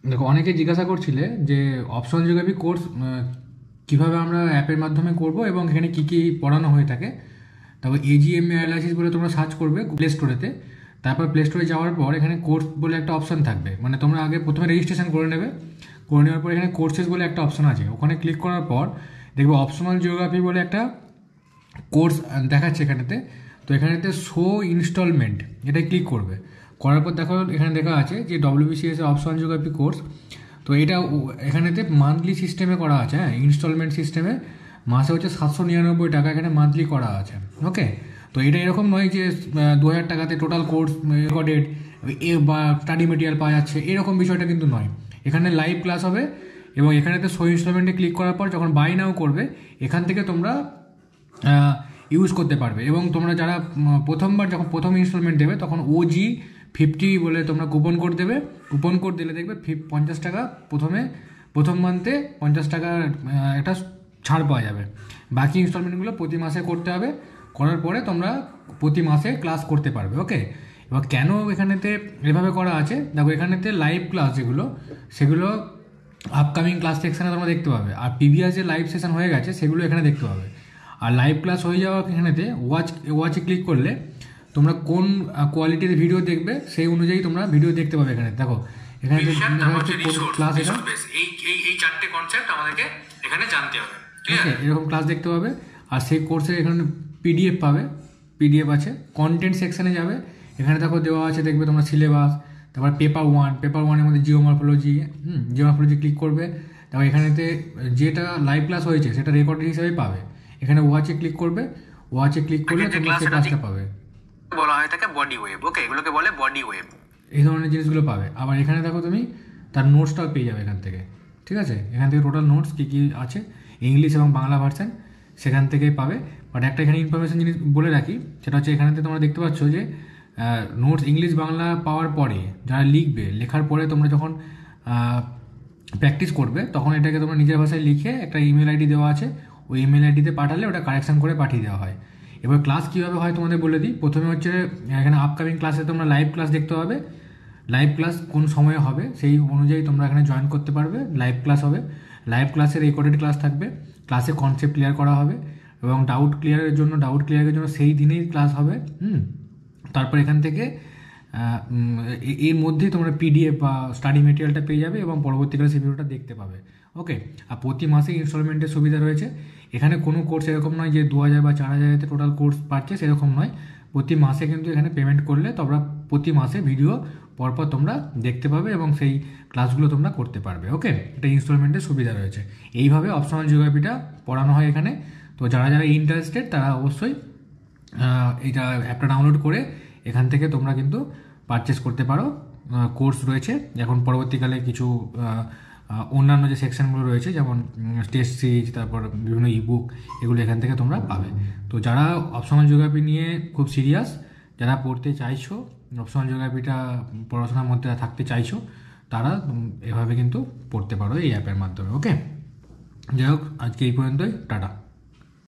দেখো, অনেকে জিজ্ঞাসা করছিলে যে অপশনাল জিওগ্রাফি কোর্স কীভাবে আমরা অ্যাপের মাধ্যমে করব এবং এখানে কী কী পড়ানো হয়ে থাকে। তারপর এজিএমএ অ্যানালাইসিস বলে তোমরা সার্চ করবে প্লে স্টোরেতে। তারপর প্লে স্টোরে যাওয়ার পর এখানে কোর্স বলে একটা অপশান থাকবে, মানে তোমরা আগে প্রথমে রেজিস্ট্রেশন করে নেবে। করে নেওয়ার পর এখানে কোর্সেস বলে একটা অপশান আছে, ওখানে ক্লিক করার পর দেখবে অপশনাল জিওগ্রাফি বলে একটা কোর্স দেখাচ্ছে এখানেতে। তো এখানেতে শো ইনস্টলমেন্ট, এটাই ক্লিক করবে। করার পর দেখো এখানে দেখা আছে যে ডব্লিউবিসিএস অপশনাল জিওগ্রাফি কোর্স। তো এটা এখানেতে মান্থলি সিস্টেমে করা আছে, হ্যাঁ, ইনস্টলমেন্ট সিস্টেমে। মাসে হচ্ছে 799 টাকা এখানে মান্থলি করা আছে। ওকে, তো এটা এরকম নয় যে 2000 টাকাতে টোটাল কোর্স রেকর্ডেড বা স্টাডি মেটেরিয়াল পাওয়া যাচ্ছে, এরকম বিষয়টা কিন্তু নয়। এখানে লাইভ ক্লাস হবে এবং এখানেতে শো ইনস্টলমেন্টে ক্লিক করার পর যখন বাই নাও করবে এখান থেকে তোমরা ইউজ করতে পারবে। এবং তোমরা যারা প্রথমবার যখন প্রথম ইনস্টলমেন্ট দেবে তখন OG50 বলে তোমরা কুপন কোড দেবে। কুপন কোড দিলে দেখবে 50 টাকা প্রথম মান্থে 50 টাকার একটা ছাড় পাওয়া যাবে। বাকি ইনস্টলমেন্টগুলো প্রতি মাসে করতে হবে। করার পরে তোমরা প্রতি মাসে ক্লাস করতে পারবে। ওকে, এবার কেন এখানেতে এভাবে করা আছে দেখো, এখানেতে লাইভ ক্লাস যেগুলো সেগুলো আপকামিং ক্লাস সেকশানে তোমরা দেখতে পাবে, আর প্রিভিয়াস যে লাইভ সেশন হয়ে গেছে সেগুলো এখানে দেখতে পাবে। আর লাইভ ক্লাস হয়ে যাওয়া এখানেতে ওয়াচে ক্লিক করলে তোমরা কোন কোয়ালিটির ভিডিও দেখবে সেই অনুযায়ী তোমরা ভিডিও দেখতে পাবে। এখানে দেখো, এখানে ক্লাস এটা এই চারটে কনসেপ্ট আমাদেরকে এখানে জানতে হবে, ঠিক আছে, এরকম ক্লাস দেখতে পাবে। আর সেই কোর্সে এখানে পিডিএফ পাবে, পিডিএফ আছে। কন্টেন্ট সেকশানে যাবে, এখানে দেখো দেওয়া আছে, দেখবে তোমরা সিলেবাস। তারপর পেপার ওয়ানের মধ্যে জিওমরফোলজি ক্লিক করবে। তারপর এখানেতে যেটা লাইভ ক্লাস হয়েছে সেটা রেকর্ডেড হিসেবে পাবে। এখানে ওয়াচে ক্লিক করবে, ওয়াচে ক্লিক করলে তোমরা সেই ক্লাসটা পাবে। বলা হয় থাকে বডি ওয়েব, ওকে, এগুলোকে বলে বডি ওয়েব, এই ধরনের জিনিসগুলো পাবে। আবার এখানে দেখো তুমি তার নোটসটাও পেয়ে যাবে এখান থেকে, ঠিক আছে। এখান থেকে টোটাল নোটস কী কী আছে, ইংলিশ এবং বাংলা ভার্সান সেখান থেকেই পাবে। বাট একটা এখানে ইনফরমেশন জিনিস বলে রাখি, সেটা হচ্ছে এখানেতে তোমরা দেখতে পাচ্ছ যে নোটস ইংলিশ বাংলা পাওয়ার পরে যারা লেখার পরে তোমরা যখন প্র্যাকটিস করবে তখন এটাকে তোমরা নিজের ভাষায় লিখে একটা ইমেল আইডি দেওয়া আছে, ওই ইমেল আইডিতে পাঠালে ওটা কারেকশান করে পাঠিয়ে দেওয়া হয়। এবার ক্লাস কীভাবে হয় তোমাদের বলে দিই। প্রথমে হচ্ছে এখানে আপকামিং ক্লাসে তোমরা লাইভ ক্লাস দেখতে হবে। লাইভ ক্লাস কোন সময়ে হবে সেই অনুযায়ী তোমরা এখানে জয়েন করতে পারবে। লাইভ ক্লাস হবে, লাইভ ক্লাসের রেকর্ডেড ক্লাস থাকবে। ক্লাসে কনসেপ্ট ক্লিয়ার করা হবে এবং ডাউট ক্লিয়ারের জন্য সেই দিনেই ক্লাস হবে। তারপর এখান থেকে এর মধ্যেই তোমরা পিডিএফ বা স্টাডি মেটেরিয়ালটা পেয়ে যাবে এবং পরবর্তীকালে সেই ভিডিওটা দেখতে পাবে। ওকে, আর প্রতি মাসে ইনস্টলমেন্টের সুবিধা রয়েছে। এখানে কোনো কোর্স এরকম নয় যে 2000 বা 4000-এতে টোটাল কোর্স পাচ্ছে, সেরকম নয়। প্রতি মাসে কিন্তু এখানে পেমেন্ট করলে তোমরা প্রতি মাসে ভিডিও পরপর তোমরা দেখতে পাবে এবং সেই ক্লাসগুলো তোমরা করতে পারবে। ওকে, এটা ইনস্টলমেন্টের সুবিধা রয়েছে। এইভাবে অপশনাল জিওগ্রাফিটা পড়ানো হয় এখানে। তো যারা যারা ইন্টারেস্টেড তারা অবশ্যই এটা অ্যাপটা ডাউনলোড করে এখান থেকে তোমরা কিন্তু পারচেস করতে পারো। কোর্স রয়েছে এখন, পরবর্তীকালে কিছু অন্যান্য যে সেকশনগুলো রয়েছে যেমন টেস্ট সিরিজ, তারপর বিভিন্ন ইবুক, এগুলো এখান থেকে তোমরা পাবে। তো যারা অপশনাল জিওগ্রাফি নিয়ে খুব সিরিয়াস, যারা পড়তে চাইছো, অপশনাল জিওগ্রাফিটা পড়াশোনার মধ্যে থাকতে চাইছো, তারা এভাবে কিন্তু পড়তে পারো এই অ্যাপের মাধ্যমে। ওকে, যাই হোক, আজকে এই পর্যন্তই, টাটা।